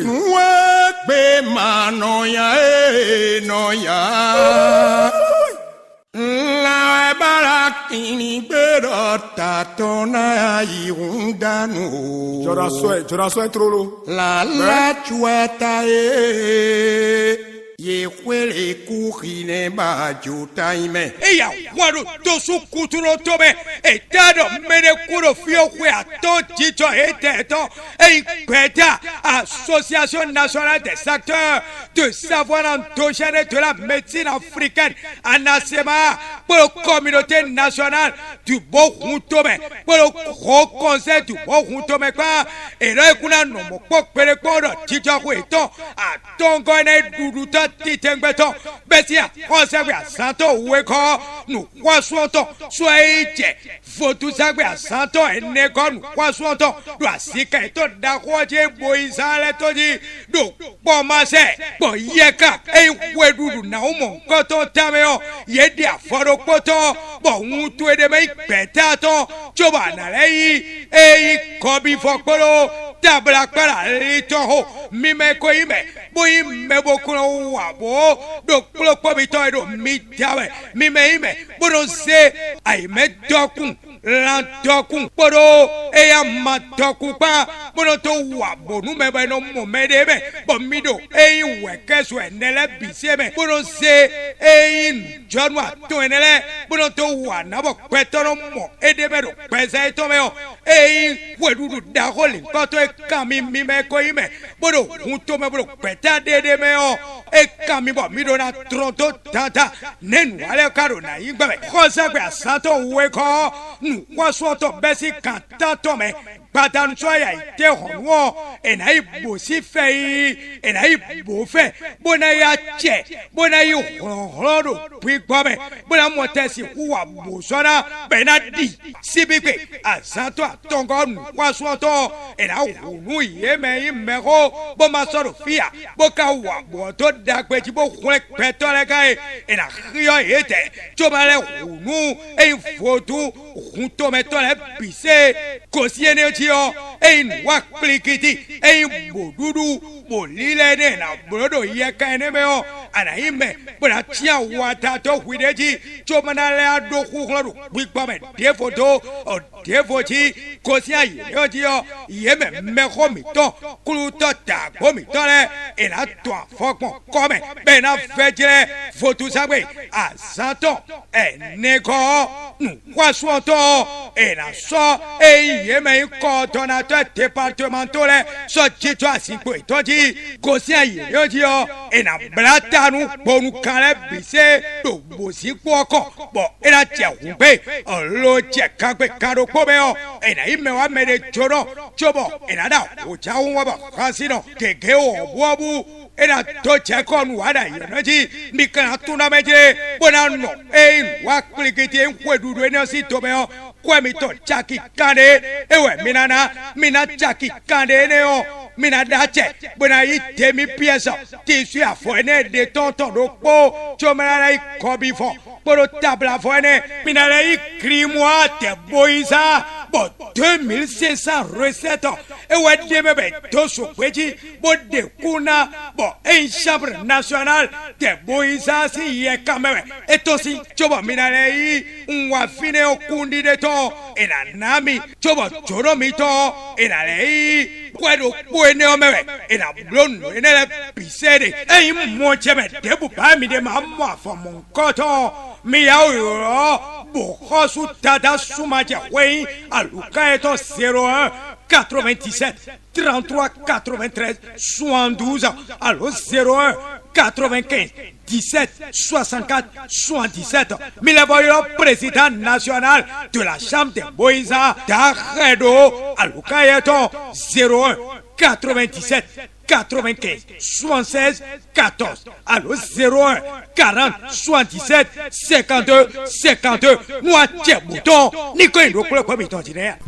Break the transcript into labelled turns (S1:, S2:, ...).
S1: Mwekbe manoya noya. La barakini berota tona yundanu.
S2: Jorasoy trolo.
S1: La chueta ye kwele kuhine ba jutaime.
S3: Eya waru tosu kuturo tobe etado mere kuro fio kwe ato chicho eteto e kweta Association nationale des acteurs de savoir endogène de la médecine africaine ANASEMA pour la communauté nationale du Bohuntome pour le gros conseil du Bohuntome quoi et là kuna no moko pere kodo chicho kweto atongo ne duduta titengbeto besia konsewe santo weko nu kwasonto soeje fotu sagwe santo eneko nu kwasonto do asika to da koje boisale toji do pomase bo yeka e wedudu na umo koto tameo yedi aforo poto bo untu edeme petato choba na lei e kobi fokporo tabla para litoho mime ko ime bo ime bo kuno wabo do kulo kobi to do mitawe mime ime bo don se ai me dokun la dokun poro e ya matokun pa bo no to wabo nu me ba no mo me de be bo mido e weke so enele biseme bo don se e jonu ato enele bo no to wa na bo petoro mo e de be do pese to me o e wedudu da holi ko to kami mi me ko ime bodo hunto me bodo peta de me o e kami bo mi do na tronto tata nenu ale karo na igba me khosa gbe asanto we ko nu kwa so to besi kanta to me Badan soya ite honwo ena ibo si fe ena ibo fe bona ya che bona yu horo pigbobe bona motesi kuwa bosora benadi sibipe asanto atongo nu kwaso to ena hunu yeme imego bo masoro fia bo ka wa bo to dagbe ti bo kure petole kai ena rio ete chomale hunu e fotu hunto metole bise kosiene ein wakplikiti ein bodudu bolile ne na brodo yeka enebeo anaime bora chia wata to hwideji chomana le ado khuklo bigba de photo o de photo kosia yodio yeme meko mito kuluto ta komito le ena to fokon come bena fejre photo sagwe asanto eneko nu kwaswoto ena so yeme ko tona départementale so chito asinko itoji kosi aye yojo ena blatanu bonu kale bise do bosi kwoko bo ena che humbe olo che kagbe karo kobeo ena imewa mere choro chobo ena da ocha unwa ba kasino keke obuabu ena to che konu wada yonoji mikana tuna meje bonano wa klikiti enkwedudu ena si tobeo kwemito chaki kande ewe mina chaki kande neo mina dache bona ite mi pieza tisu afone de tonton do po chomara ikobi fo poro tabla fone mina le ikrimwa te boisa bo 2500 recettes ewe de bebe to so kweji bo de kuna bo en chambre nationale te boisa si ye kamere etosi chobo mina le unwa fine okundi de to ena nami chobo choro mito ena le puedo puene omere ena blono ena le pisede ei mo cheme debu ba mi de mamma fo mon koto mi yawo bo khosu tada sumaje wei aluka eto 01 97 33 93 72 allo 01 95 17 64 77 Milaboyo président national de la chambre de Boïsa d'Arredo Alukayeto 01 97 95 76 14 allo 01 40 77 52 52 Moi tiens bouton Nico Indokolo Komiton Dinea